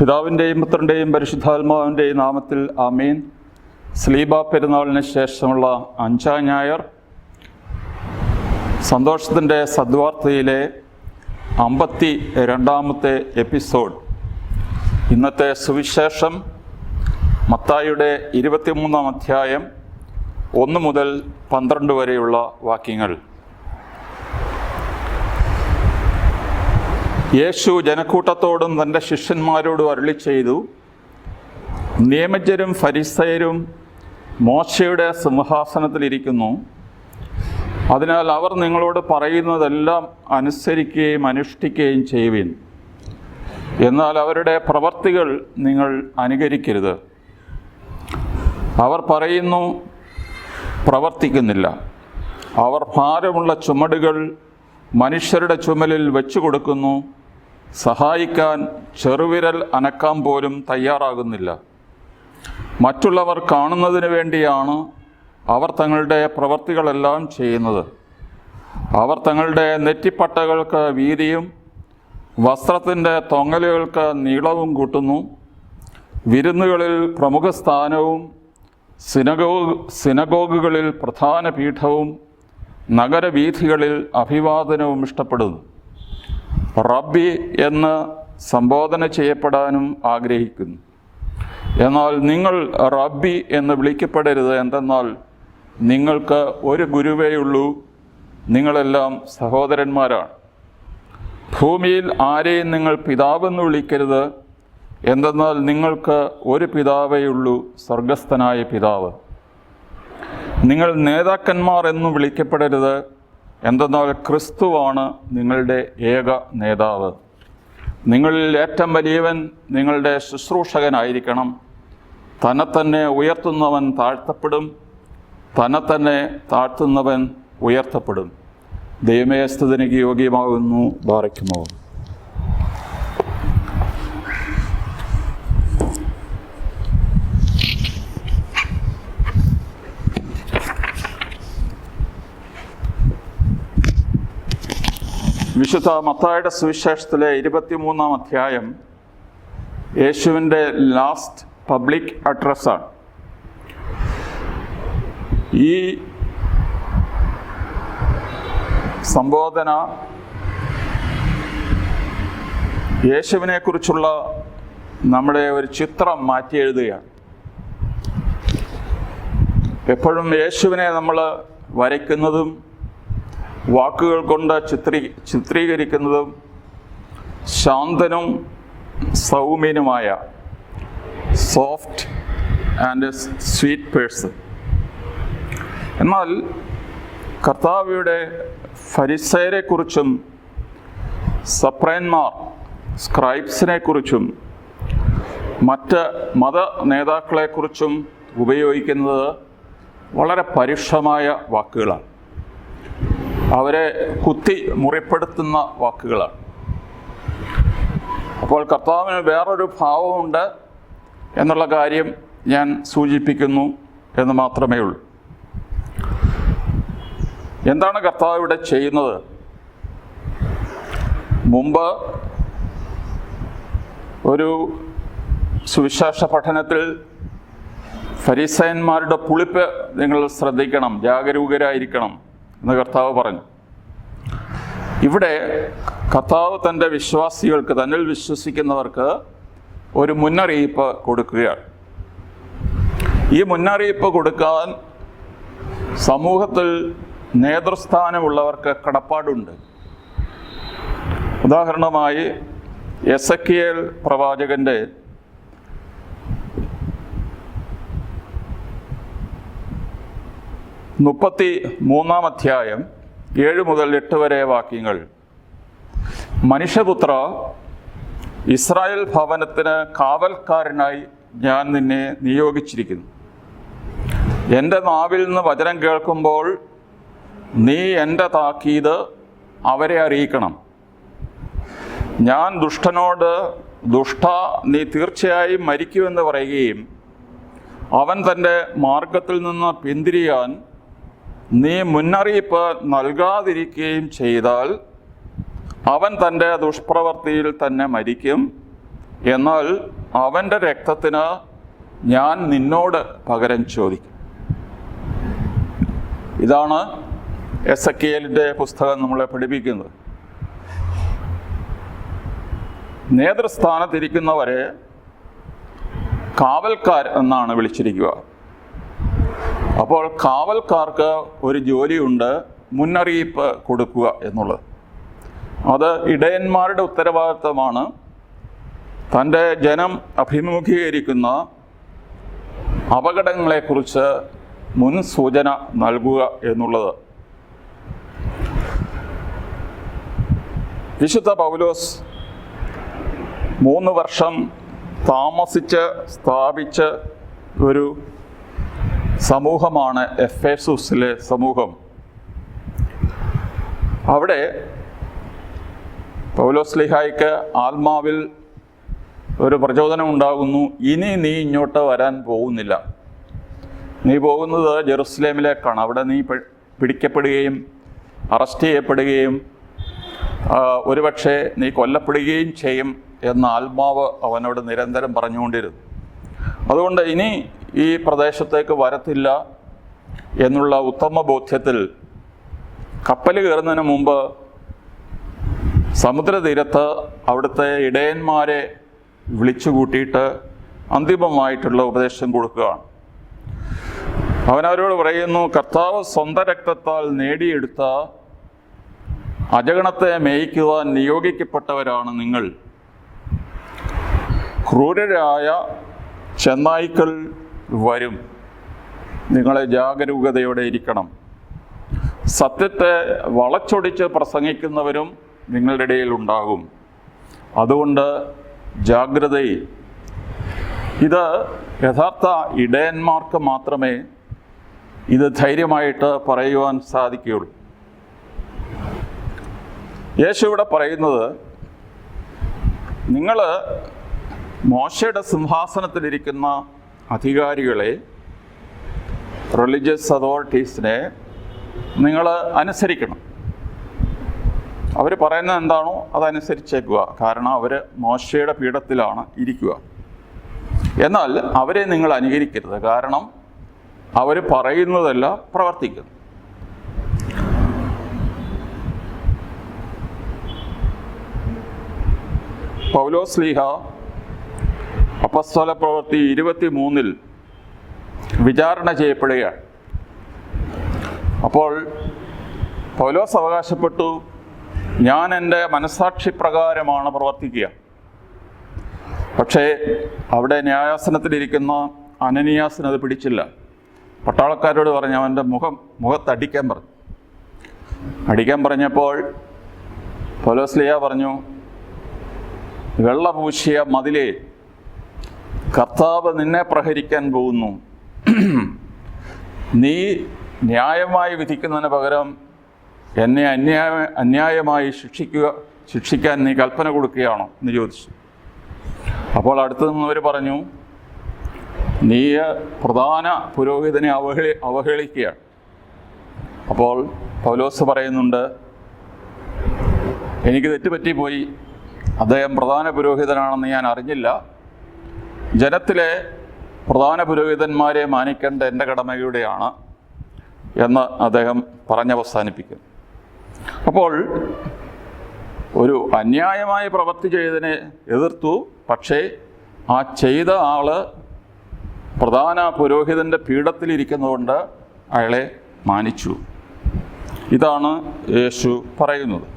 പിതാവിൻ്റെയും പുത്രൻ്റെയും പരിശുദ്ധാത്മാവിൻ്റെയും നാമത്തിൽ ആമീൻ. സ്ലീബ പെരുന്നാളിന് ശേഷമുള്ള 5-ാം ഞായർ, സന്തോഷത്തിൻ്റെ സദ്വാർത്തയിലെ 52-ാമത്തെ എപ്പിസോഡ്. ഇന്നത്തെ സുവിശേഷം മത്തായിയുടെ 23-ാം അധ്യായം 1 മുതൽ 12 വരെയുള്ള വാക്യങ്ങൾ. യേശു ജനക്കൂട്ടത്തോടും തൻ്റെ ശിഷ്യന്മാരോടും അരുളി ചെയ്തു, നിയമജ്ഞരും ഫരിസയരും മോശയുടെ സിംഹാസനത്തിലിരിക്കുന്നു. അതിനാൽ അവർ നിങ്ങളോട് പറയുന്നതെല്ലാം അനുസരിക്കുകയും അനുഷ്ഠിക്കുകയും ചെയ്യുവിൻ. എന്നാൽ അവരുടെ പ്രവർത്തികൾ നിങ്ങൾ അനുകരിക്കരുത്. അവർ പറയുന്നു, പ്രവർത്തിക്കുന്നില്ല. അവർ ഭാരമുള്ള ചുമടുകൾ മനുഷ്യരുടെ ചുമലിൽ വെച്ചു കൊടുക്കുന്നു, സഹായിക്കാൻ ചെറുവിരൽ അനക്കാൻ പോലും തയ്യാറാകുന്നില്ല. മറ്റുള്ളവർ കാണുന്നതിന് വേണ്ടിയാണ് അവർ തങ്ങളുടെ പ്രവർത്തികളെല്ലാം ചെയ്യുന്നത്. അവർ തങ്ങളുടെ നെറ്റിപ്പട്ടകൾക്ക് വീതിയും വസ്ത്രത്തിൻ്റെ തൊങ്ങലുകൾക്ക് നീളവും കൂട്ടുന്നു. വിരുന്നുകളിൽ പ്രമുഖ സ്ഥാനവും സിനഗോഗുകളിൽ പ്രധാന പീഠവും നഗരവീഥികളിൽ അഭിവാദനവും ഇഷ്ടപ്പെടുന്നു. റബ്ബി എന്ന് സംബോധന ചെയ്യപ്പെടാനും ആഗ്രഹിക്കുന്നു. എന്നാൽ നിങ്ങൾ റബ്ബി എന്ന് വിളിക്കപ്പെടരുത്. എന്തെന്നാൽ നിങ്ങൾക്ക് ഒരു ഗുരുവേയുള്ളൂ, നിങ്ങളെല്ലാം സഹോദരന്മാരാണ്. ഭൂമിയിൽ ആരെയും നിങ്ങൾ പിതാവെന്ന് വിളിക്കരുത്. എന്തെന്നാൽ നിങ്ങൾക്ക് ഒരു പിതാവേയുള്ളൂ, സ്വർഗസ്ഥനായ പിതാവ്. നിങ്ങൾ നേതാക്കന്മാർ എന്നും വിളിക്കപ്പെടരുത്. എന്തെന്നാൽ ക്രിസ്തുവാണ് നിങ്ങളുടെ ഏക നേതാവ്. നിങ്ങളിൽ ഏറ്റവും വലിയവൻ നിങ്ങളുടെ ശുശ്രൂഷകനായിരിക്കണം. തന്നെത്തന്നെ ഉയർത്തുന്നവൻ താഴ്ത്തപ്പെടും, തന്നെത്തന്നെ താഴ്ത്തുന്നവൻ ഉയർത്തപ്പെടും. ദൈവമേ, സ്തുതിക്ക് യോഗ്യമാകുന്നു. ബാറയ്ക്കുമോ. വിശുദ്ധ മത്തായിയുടെ സുവിശേഷത്തിലെ 23-ാം അധ്യായം യേശുവിൻ്റെ ലാസ്റ്റ് പബ്ലിക് അഡ്രസ്സാണ്. ഈ സംബോധന യേശുവിനെക്കുറിച്ചുള്ള നമ്മുടെ ഒരു ചിത്രം മാറ്റി എഴുതുകയാണ്. എപ്പോഴും യേശുവിനെ നമ്മൾ വരയ്ക്കുന്നതും വാക്കുകൾ കൊണ്ട് ചിത്രീകരിക്കുന്നതും ശാന്തനും സൗമ്യനുമായ സോഫ്റ്റ് ആൻഡ് സ്വീറ്റ് പേഴ്സൺ. എന്നാൽ കർത്താവിയുടെ ഫരിസയരെക്കുറിച്ചും സപ്രയന്മാർ സ്ക്രൈബ്സിനെക്കുറിച്ചും മറ്റ് മത നേതാക്കളെക്കുറിച്ചും ഉപയോഗിക്കുന്നത് വളരെ പരുഷമായ വാക്കുകളാണ്. അവരെ കുത്തി മുറിപ്പെടുത്തുന്ന വാക്കുകളാണ്. അപ്പോൾ കർത്താവിന് വേറൊരു ഭാവമുണ്ട് എന്നുള്ള കാര്യം ഞാൻ സൂചിപ്പിക്കുന്നു എന്ന് മാത്രമേ ഉള്ളൂ. എന്താണ് കർത്താവ് ഇവിടെ ചെയ്യുന്നത്? മുമ്പ് ഒരു സുവിശേഷ പഠനത്തിൽ ഫരിസയന്മാരുടെ പുളിപ്പ് നിങ്ങൾ ശ്രദ്ധിക്കണം, ജാഗരൂകരായിരിക്കണം എന്ന് കർത്താവ് പറഞ്ഞു. ഇവിടെ കർത്താവ് തൻ്റെ വിശ്വാസികൾക്ക്, തന്നിൽ വിശ്വസിക്കുന്നവർക്ക് ഒരു മുന്നറിയിപ്പ് കൊടുക്കുകയാണ്. ഈ മുന്നറിയിപ്പ് കൊടുക്കാൻ സമൂഹത്തിൽ നേതൃസ്ഥാനമുള്ളവർക്ക് കടപ്പാടുണ്ട്. ഉദാഹരണമായി എസെക്കിയേൽ പ്രവാചകൻ്റെ 33-ാം അധ്യായം 7 മുതൽ 8 വരെ വാക്യങ്ങൾ. മനുഷ്യപുത്ര, ഇസ്രായേൽ ഭവനത്തിന് കാവൽക്കാരനായി ഞാൻ നിന്നെ നിയോഗിച്ചിരിക്കുന്നു. എൻ്റെ നാവിൽ നിന്ന് വചനം കേൾക്കുമ്പോൾ നീ എൻ്റെ താക്കീത് അവരെ അറിയിക്കണം. ഞാൻ ദുഷ്ടനോട്, ദുഷ്ട, നീ തീർച്ചയായും മരിക്കുമെന്ന് പറയുകയും അവൻ തൻ്റെ മാർഗത്തിൽ നിന്ന് പിന്തിരിയാൻ നീ മുന്നറിയിപ്പ് നൽകാതിരിക്കുകയും ചെയ്താൽ അവൻ തൻ്റെ ദുഷ്പ്രവൃത്തിയിൽ തന്നെ മരിക്കും. എന്നാൽ അവൻ്റെ രക്തത്തിന് ഞാൻ നിന്നോട് പകരം ചോദിക്കും. ഇതാണ് എസെക്കിയേലിൻ്റെ പുസ്തകം നമ്മളെ പഠിപ്പിക്കുന്നത്. നേതൃസ്ഥാനത്തിരിക്കുന്നവരെ കാവൽക്കാർ എന്നാണ് വിളിച്ചിരിക്കുക. അപ്പോൾ കാവൽക്കാർക്ക് ഒരു ജോലിയുണ്ട്, മുന്നറിയിപ്പ് കൊടുക്കുക എന്നുള്ളത്. അത് ഇടയന്മാരുടെ ഉത്തരവാദിത്തമാണ്. തൻ്റെ ജനം അഭിമുഖീകരിക്കുന്ന അപകടങ്ങളെക്കുറിച്ച് മുൻസൂചന നൽകുക എന്നുള്ളത്. വിശുദ്ധ പൗലോസ് 3 വർഷം താമസിച്ച് സ്ഥാപിച്ച ഒരു സമൂഹമാണ് എഫേസുസിലെ സമൂഹം. അവിടെ പൗലോസ്ലീഹായ്ക്ക് ആത്മാവിൽ ഒരു പ്രചോദനം ഉണ്ടാകുന്നു. ഇനി നീ ഇങ്ങോട്ട് വരാൻ പോകുന്നില്ല, നീ പോകുന്നത് ജെറുസലേമിലേക്കാണ്. അവിടെ നീ പിടിക്കപ്പെടുകയും അറസ്റ്റ് ചെയ്യപ്പെടുകയും ഒരുപക്ഷെ നീ കൊല്ലപ്പെടുകയും ചെയ്യും എന്ന ആത്മാവ് അവനോട് നിരന്തരം പറഞ്ഞുകൊണ്ടിരുന്നു. അതുകൊണ്ട് ഇനി ഈ പ്രദേശത്തേക്ക് വരത്തില്ല എന്നുള്ള ഉത്തമ ബോധ്യത്തിൽ കപ്പൽ കയറുന്നതിന് മുമ്പ് സമുദ്രതീരത്ത് അവിടുത്തെ ഇടയന്മാരെ വിളിച്ചു കൂട്ടിയിട്ട് അന്തിമമായിട്ടുള്ള ഉപദേശം കൊടുക്കുകയാണ്. അവനവരോട് പറയുന്നു, കർത്താവ് സ്വന്തം രക്തത്താൽ നേടിയെടുത്ത അജഗണത്തെ മേയ്ക്കുവാൻ നിയോഗിക്കപ്പെട്ടവരാണ് നിങ്ങൾ. ക്രൂരരായ ചെന്നായ്ക്കൾ വരും, നിങ്ങളെ ജാഗരൂകതയോടെ ഇരിക്കണം. സത്യത്തെ വളച്ചൊടിച്ച് പ്രസംഗിക്കുന്നവരും നിങ്ങളുടെ ഇടയിൽ ഉണ്ടാകും, അതുകൊണ്ട് ജാഗ്രതയിൽ. ഇത് യഥാർത്ഥ ഇടയന്മാർക്ക് മാത്രമേ ഇത് ധൈര്യമായിട്ട് പറയുവാൻ സാധിക്കുകയുള്ളൂ. യേശു ഇവിടെ പറയുന്നത്, നിങ്ങൾ മോശയുടെ സിംഹാസനത്തിലിരിക്കുന്ന അധികാരികളെ, റിലീജിയസ് അതോറിറ്റീസിനെ നിങ്ങൾ അനുസരിക്കണം. അവർ പറയുന്നത് എന്താണോ അതനുസരിച്ചേക്കുക. കാരണം അവർ മോശയുടെ പീഠത്തിലാണ് ഇരിക്കുക. എന്നാൽ അവരെ നിങ്ങൾ അനുകരിക്കരുത്. കാരണം അവർ പറയുന്നതല്ല പ്രവർത്തിക്കുന്നു. പൗലോസ്ലീഹ അപ്പസ്തോല പ്രവൃത്തി 23 വിചാരണ ചെയ്യപ്പെടുകയാണ്. അപ്പോൾ പൗലോസ് അവകാശപ്പെട്ടു, ഞാൻ എൻ്റെ മനസ്സാക്ഷി പ്രകാരമാണ് പ്രവർത്തിക്കുക. പക്ഷേ അവിടെ ന്യായാസനത്തിലിരിക്കുന്ന അനനിയാസിന് അത് പിടിച്ചില്ല. പട്ടാളക്കാരോട് പറഞ്ഞു, അവൻ്റെ മുഖത്തടിക്കാൻ പറഞ്ഞു. അടിക്കാൻ പറഞ്ഞപ്പോൾ പൗലോസ്ലീഹ പറഞ്ഞു, വെള്ള പൂശിയ മതിലേ, കർത്താവ് നിന്നെ പ്രഹരിക്കാൻ പോകുന്നു. നീ ന്യായമായി വിധിക്കുന്നതിന് പകരം എന്നെ അന്യായമായി ശിക്ഷിക്കാൻ നീ കൽപ്പന കൊടുക്കുകയാണോ എന്ന് ചോദിച്ചു. അപ്പോൾ അടുത്തു നിന്നവർ പറഞ്ഞു, നീ പ്രധാന പുരോഹിതനെ അവഹേളിക്കുകയാണ്. അപ്പോൾ പൗലോസ് പറയുന്നുണ്ട്, എനിക്ക് തെറ്റുപറ്റിപ്പോയി, അദ്ദേഹം പ്രധാന പുരോഹിതനാണെന്ന് ഞാൻ അറിഞ്ഞില്ല. ജനത്തിലെ പ്രധാന പുരോഹിതന്മാരെ മാനിക്കേണ്ട എൻ്റെ കടമയുടെയാണ് എന്ന് അദ്ദേഹം പറഞ്ഞവസാനിപ്പിക്കും. അപ്പോൾ ഒരു അന്യായമായ പ്രവൃത്തി ചെയ്തതിനെ എതിർത്തു. പക്ഷേ ആ ചെയ്ത ആള് പ്രധാന പുരോഹിതൻ്റെ പീഠത്തിലിരിക്കുന്നതുകൊണ്ട് അയാളെ മാനിച്ചു. ഇതാണ് യേശു പറയുന്നത്.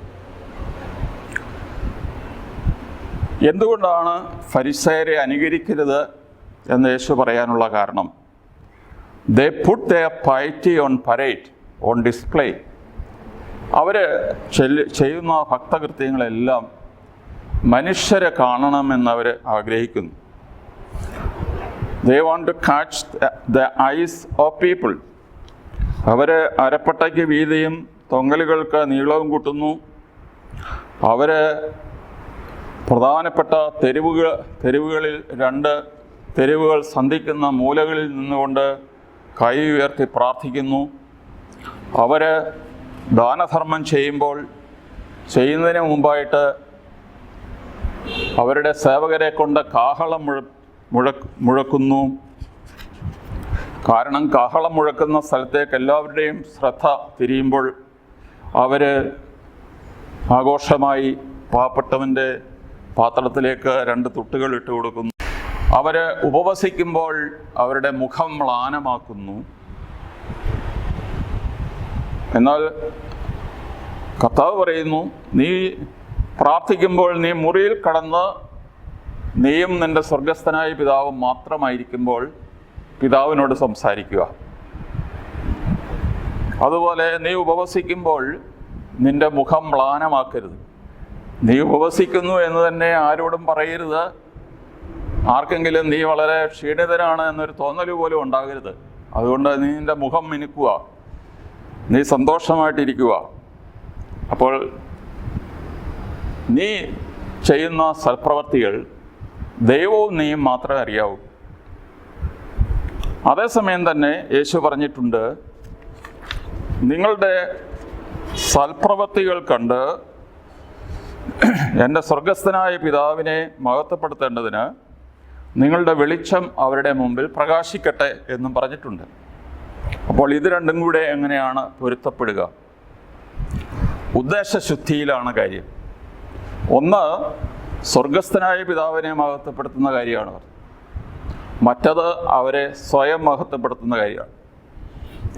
എന്തുകൊണ്ടാണ് ഫരിസയരെ അനുകരിക്കരുത് എന്ന് യേശു പറയാനുള്ള കാരണം, they put their piety on parade, on display. അവർ ചെയ്യുന്ന ഭക്തകൃത്യങ്ങളെല്ലാം മനുഷ്യരെ കാണണമെന്നവർ ആഗ്രഹിക്കുന്നു. They want to catch the eyes of people. അവർ അരപ്പട്ടയ്ക്ക് വീതിയും തൊങ്ങലുകൾക്ക് നീളവും കൂട്ടുന്നു. അവർ പ്രധാനപ്പെട്ട തെരുവുകളിൽ 2 തെരുവുകൾ സന്ധിക്കുന്ന മൂലകളിൽ നിന്നുകൊണ്ട് കൈ ഉയർത്തി പ്രാർത്ഥിക്കുന്നു. അവർ ദാനധർമ്മം ചെയ്യുന്നതിന് മുമ്പായിട്ട് അവരുടെ സേവകരെ കൊണ്ട് കാഹളം മുഴക്കുന്നു. കാരണം കാഹളം മുഴക്കുന്ന സ്ഥലത്തേക്ക് എല്ലാവരുടെയും ശ്രദ്ധ തിരിയുമ്പോൾ അവർ ആഘോഷമായി പാവപ്പെട്ടവൻ്റെ പാത്രത്തിലേക്ക് 2 തുട്ടുകൾ ഇട്ട് കൊടുക്കുന്നു. അവർ ഉപവസിക്കുമ്പോൾ അവരുടെ മുഖം മ്ലാനമാക്കുന്നു. എന്നാൽ കർത്താവ് പറയുന്നു, നീ പ്രാർത്ഥിക്കുമ്പോൾ നീ മുറിയിൽ കടന്ന് നീയും നിൻ്റെ സ്വർഗസ്ഥനായ പിതാവും മാത്രമായിരിക്കുമ്പോൾ പിതാവിനോട് സംസാരിക്കുക. അതുപോലെ നീ ഉപവസിക്കുമ്പോൾ നിൻ്റെ മുഖം മ്ലാനമാക്കരുത്. നീ ഉപവസിക്കുന്നു എന്ന് തന്നെ ആരോടും പറയരുത്. ആർക്കെങ്കിലും നീ വളരെ ക്ഷീണിതനാണ് എന്നൊരു തോന്നൽ പോലും ഉണ്ടാകരുത്. അതുകൊണ്ട് നീ നിൻ്റെ മുഖം മിനുക്കുക, നീ സന്തോഷമായിട്ടിരിക്കുക. അപ്പോൾ നീ ചെയ്യുന്ന സൽപ്രവർത്തികൾ ദൈവവും നീയും മാത്രമേ അറിയാവൂ. അതേസമയം തന്നെ യേശു പറഞ്ഞിട്ടുണ്ട്, നിങ്ങളുടെ സൽപ്രവർത്തികൾ കണ്ട് എൻ്റെ സ്വർഗസ്ഥനായ പിതാവിനെ മഹത്വപ്പെടുത്തേണ്ടതിന് നിങ്ങളുടെ വെളിച്ചം അവരുടെ മുമ്പിൽ പ്രകാശിക്കട്ടെ എന്നും പറഞ്ഞിട്ടുണ്ട്. അപ്പോൾ ഇത് രണ്ടും കൂടെ എങ്ങനെയാണ് പൊരുത്തപ്പെടുക? ഉദ്ദേശശുദ്ധിയിലാണ് കാര്യം. ഒന്ന്, സ്വർഗസ്ഥനായ പിതാവിനെ മഹത്വപ്പെടുത്തുന്ന കാര്യമാണ്. മറ്റത് അവരെ സ്വയം മഹത്വപ്പെടുത്തുന്ന കാര്യമാണ്.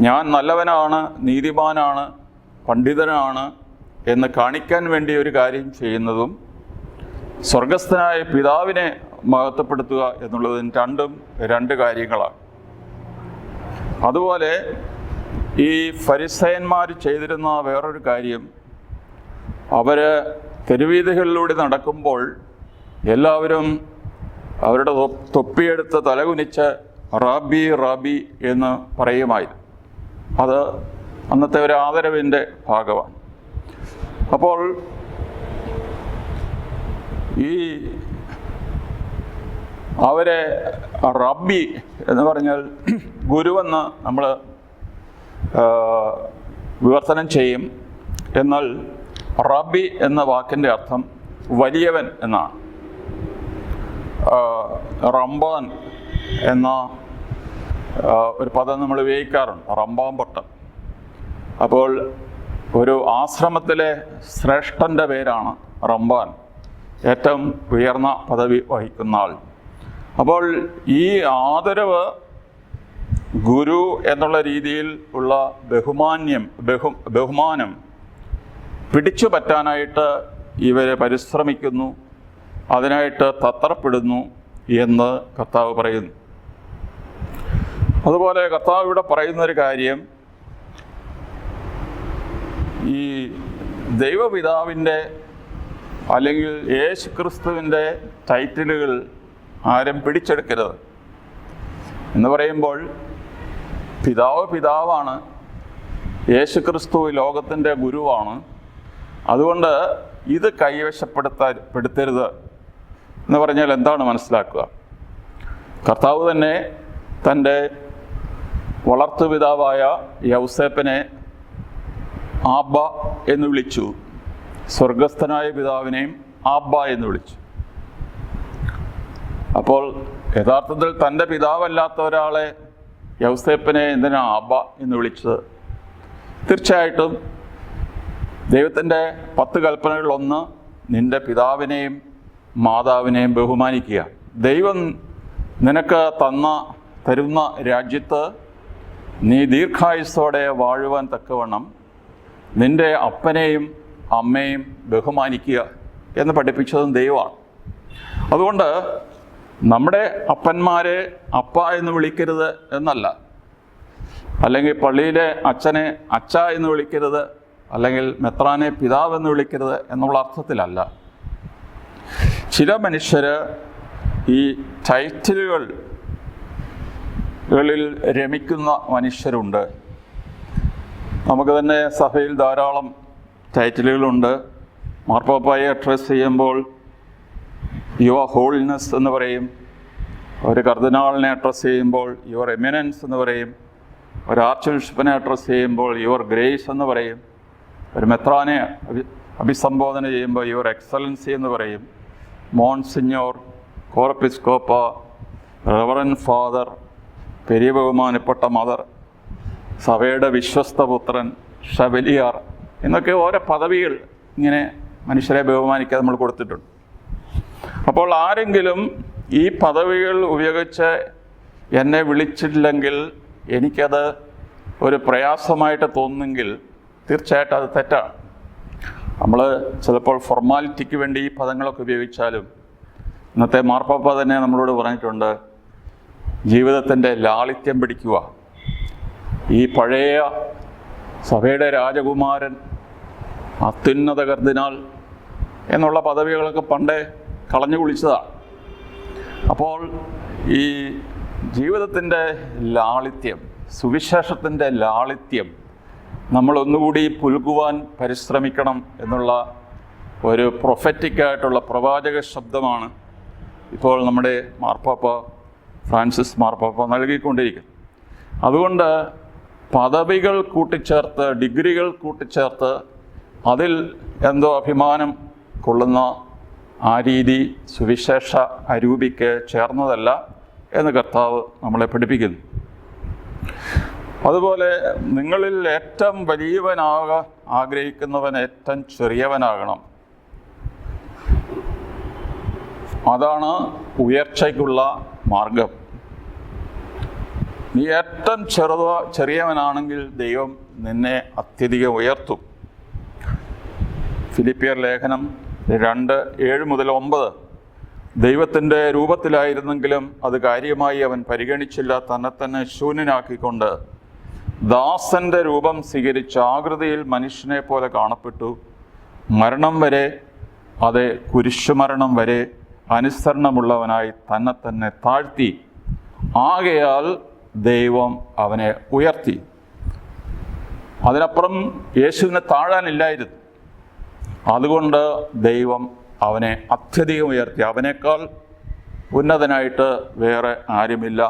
ഞാൻ നല്ലവനാണ്, നീതിമാനാണ്, പണ്ഡിതനാണ് എന്ന് കാണിക്കാൻ വേണ്ടി ഒരു കാര്യം ചെയ്യുന്നതും സ്വർഗസ്ഥനായ പിതാവിനെ മഹത്വപ്പെടുത്തുക എന്നുള്ളതും രണ്ടും 2 കാര്യങ്ങളാണ്. അതുപോലെ ഈ ഫരിസയന്മാർ ചെയ്തിരുന്ന വേറൊരു കാര്യം, അവർ തെരുവീഥികളിലൂടെ നടക്കുമ്പോൾ എല്ലാവരും അവരുടെ തൊപ്പിയെടുത്ത് തലകുനിച്ച് റാബി റാബി എന്ന് പറയുമായിരുന്നു. അത് അന്നത്തെ ഒരു ആദരവിൻ്റെ ഭാഗമാണ്. അപ്പോൾ ഈ അവരെ റബ്ബി എന്ന് പറഞ്ഞാൽ ഗുരുവെന്ന് നമ്മൾ വിവർത്തനം ചെയ്യും. എന്നാൽ റബ്ബി എന്ന വാക്കിൻ്റെ അർത്ഥം വലിയവൻ എന്നാണ്. റംബാൻ എന്ന ഒരു പദം നമ്മൾ ഉപയോഗിക്കാറുണ്ട്, റംബാംപട്ടം. അപ്പോൾ ഒരു ആശ്രമത്തിലെ ശ്രേഷ്ഠൻ്റെ പേരാണ് റംബാൻ, ഏറ്റവും ഉയർന്ന പദവി വഹിക്കുന്ന ആൾ. അപ്പോൾ ഈ ആദരവ്, ഗുരു എന്നുള്ള രീതിയിൽ ഉള്ള ബഹുമാനം പിടിച്ചു പറ്റാനായിട്ട് ഇവർ പരിശ്രമിക്കുന്നു, അതിനായിട്ട് തത്രപ്പെടുന്നു എന്ന് കർത്താവ് പറയുന്നു. അതുപോലെ കർത്താവ് ഇവിടെ പറയുന്നൊരു കാര്യം, ഈ ദൈവപിതാവിൻ്റെ അല്ലെങ്കിൽ യേശു ക്രിസ്തുവിൻ്റെ ടൈറ്റിലുകൾ ആരും പിടിച്ചെടുക്കരുത് എന്ന് പറയുമ്പോൾ, പിതാവാണ്, യേശു ക്രിസ്തു ലോകത്തിൻ്റെ ഗുരുവാണ്. അതുകൊണ്ട് ഇത് കൈവശപ്പെടുത്തരുത് എന്ന് പറഞ്ഞാൽ എന്താണ് മനസ്സിലാക്കുക? കർത്താവ് തന്നെ തൻ്റെ വളർത്തുപിതാവായ യൗസേപ്പിനെ ആബ്ബ എന്ന് വിളിച്ചു, സ്വർഗസ്ഥനായ പിതാവിനെയും ആബ്ബ എന്ന് വിളിച്ചു. അപ്പോൾ യഥാർത്ഥത്തിൽ തൻ്റെ പിതാവല്ലാത്ത ഒരാളെ, യൗസേപ്പിനെ, എന്തിനാണ് ആബ്ബ എന്ന് വിളിച്ചത്? തീർച്ചയായിട്ടും ദൈവത്തിൻ്റെ 10 കൽപ്പനകളിലൊന്ന് നിൻ്റെ പിതാവിനെയും മാതാവിനെയും ബഹുമാനിക്കുക. ദൈവം നിനക്ക് തരുന്ന രാജ്യത്ത് നീ ദീർഘായുസ്സോടെ വാഴുവാൻ തക്കവണ്ണം നിൻ്റെ അപ്പനെയും അമ്മയും ബഹുമാനിക്കുക എന്ന് പഠിപ്പിച്ചതും ദൈവമാണ്. അതുകൊണ്ട് നമ്മുടെ അപ്പന്മാരെ അപ്പ എന്ന് വിളിക്കരുത് എന്നല്ല, അല്ലെങ്കിൽ പള്ളിയിലെ അച്ഛനെ അച്ഛ എന്ന് വിളിക്കരുത്, അല്ലെങ്കിൽ മെത്രാനെ പിതാവ് എന്ന് വിളിക്കരുത് എന്നുള്ള അർത്ഥത്തിലല്ല. ചില മനുഷ്യർ ഈ ടൈറ്റിലുകളിൽ രമിക്കുന്ന മനുഷ്യരുണ്ട്. നമുക്ക് തന്നെ സഭയിൽ ധാരാളം ടൈറ്റിലുകളുണ്ട്. മാർപ്പാപ്പായെ അഡ്രസ് ചെയ്യുമ്പോൾ യുവർ ഹോളിനെസ് എന്ന് പറയും, ഒരു കർദിനാളിനെ അഡ്രസ് ചെയ്യുമ്പോൾ യുവർ എമിനൻസ് എന്ന് പറയും, ഒരു ആർച്ച് ബിഷപ്പിനെ അഡ്രസ് ചെയ്യുമ്പോൾ യുവർ ഗ്രേസ് എന്ന് പറയും, ഒരു മെത്രാനെ അഭിസംബോധന ചെയ്യുമ്പോൾ യുവർ എക്സലൻസി എന്ന് പറയും. Monsignor Corepiscopa, reverend father, Periya ബഹുമാനപ്പെട്ട മദർ, സഭയുടെ വിശ്വസ്ത പുത്രൻ, ഷവലിയാർ എന്നൊക്കെ ഓരോ പദവികൾ ഇങ്ങനെ മനുഷ്യരെ ബഹുമാനിക്കാൻ നമ്മൾ കൊടുത്തിട്ടുണ്ട്. അപ്പോൾ ആരെങ്കിലും ഈ പദവികൾ ഉപയോഗിച്ച് എന്നെ വിളിച്ചില്ലെങ്കിൽ എനിക്കത് ഒരു പ്രയാസമായിട്ട് തോന്നുന്നെങ്കിൽ തീർച്ചയായിട്ടും അത് തെറ്റാണ്. നമ്മൾ ചിലപ്പോൾ ഫോർമാലിറ്റിക്ക് വേണ്ടി ഈ പദങ്ങളൊക്കെ ഉപയോഗിച്ചാലും ഇന്നത്തെ മാർപ്പാപ്പ തന്നെ നമ്മളോട് പറഞ്ഞിട്ടുണ്ട്, ജീവിതത്തിൻ്റെ ലാളിത്യം പിടിക്കുക. ഈ പഴയ സഭയുടെ രാജകുമാരൻ, അത്യുന്നത കർദിനാൾ എന്നുള്ള പദവികളൊക്കെ പണ്ടേ കളഞ്ഞു കുളിച്ചതാണ്. അപ്പോൾ ഈ ജീവിതത്തിൻ്റെ ലാളിത്യം, സുവിശേഷത്തിൻ്റെ ലാളിത്യം നമ്മളൊന്നുകൂടി പുൽകുവാൻ പരിശ്രമിക്കണം എന്നുള്ള ഒരു പ്രൊഫറ്റിക്കായിട്ടുള്ള പ്രവാചക ശബ്ദമാണ് ഇപ്പോൾ നമ്മുടെ മാർപ്പാപ്പ ഫ്രാൻസിസ് മാർപ്പാപ്പ നൽകിക്കൊണ്ടിരിക്കുന്നത്. അതുകൊണ്ട് പദവികൾ കൂട്ടിച്ചേർത്ത്, ഡിഗ്രികൾ കൂട്ടിച്ചേർത്ത് അതിൽ എന്തോ അഭിമാനം കൊള്ളുന്ന ആ രീതി സുവിശേഷ അരൂപിക്ക് ചേർന്നതല്ല എന്ന് കർത്താവ് നമ്മളെ പഠിപ്പിക്കുന്നു. അതുപോലെ നിങ്ങളിൽ ഏറ്റവും വലിയവനാകാൻ ആഗ്രഹിക്കുന്നവൻ ഏറ്റവും ചെറിയവനാകണം. അതാണ് ഉയർച്ചയ്ക്കുള്ള മാർഗം. നീ ഏറ്റവും ചെറിയവനാണെങ്കിൽ ദൈവം നിന്നെ അത്യധികം ഉയർത്തും. ഫിലിപ്പിയർ ലേഖനം 2:7-9 ദൈവത്തിൻ്റെ രൂപത്തിലായിരുന്നെങ്കിലും അത് കാര്യമായി അവൻ പരിഗണിച്ചില്ല. തന്നെ ശൂന്യനാക്കിക്കൊണ്ട് ദാസന്റെ രൂപം സ്വീകരിച്ച ആകൃതിയിൽ മനുഷ്യനെ പോലെ കാണപ്പെട്ടു. മരണം വരെ, അതെ കുരിശുമരണം വരെ അനുസരണമുള്ളവനായി തന്നെ താഴ്ത്തി. ആകയാൽ ദൈവം അവനെ ഉയർത്തി. അതിനപ്പുറം യേശുവിനെ താഴാനില്ലായിരുന്നു. അതുകൊണ്ട് ദൈവം അവനെ അത്യധികം ഉയർത്തി. അവനേക്കാൾ ഉന്നതനായിട്ട് വേറെ ആരുമില്ല.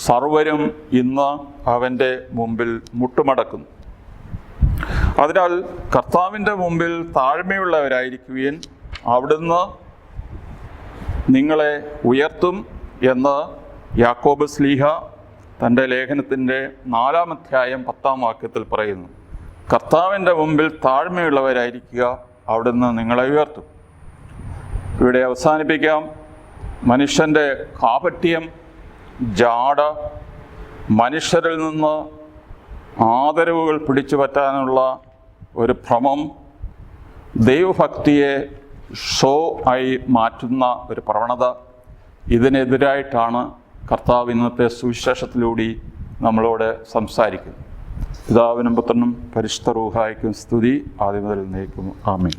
സർവരും ഇന്ന് അവൻ്റെ മുമ്പിൽ മുട്ടുമടക്കുന്നു. അതിനാൽ കർത്താവിൻ്റെ മുമ്പിൽ താഴ്മയുള്ളവരായിരിക്കുകയും അവിടുന്ന് നിങ്ങളെ ഉയർത്തും എന്ന് യാക്കോബ് ശ്ലീഹ തൻ്റെ ലേഖനത്തിൻ്റെ 4-ാം അധ്യായം 10-ാം വാക്യത്തിൽ പറയുന്നു. കർത്താവിൻ്റെ മുമ്പിൽ താഴ്മയുള്ളവരായിരിക്കുക, അവിടുന്ന് നിങ്ങളെ ഉയർത്തും. ഇവിടെ അവസാനിപ്പിക്കാം. മനുഷ്യൻ്റെ കാപട്യം, ജാട, മനുഷ്യരിൽ നിന്ന് ആദരവുകൾ പിടിച്ചു പറ്റാനുള്ള ഒരു ഭ്രമം, ദൈവഭക്തിയെ ഷോ ആയി മാറ്റുന്ന ഒരു പ്രവണത, ഇതിനെതിരായിട്ടാണ് കർത്താവ് ഇന്നത്തെ സുവിശേഷത്തിലൂടെ നമ്മളോട് സംസാരിക്കുന്നത്. പിതാവിനും പുത്രനും പരിശുദ്ധ റൂഹായ്ക്കും സ്തുതി, ആദ്യം മുതൽ എന്നേക്കും. ആമേൻ.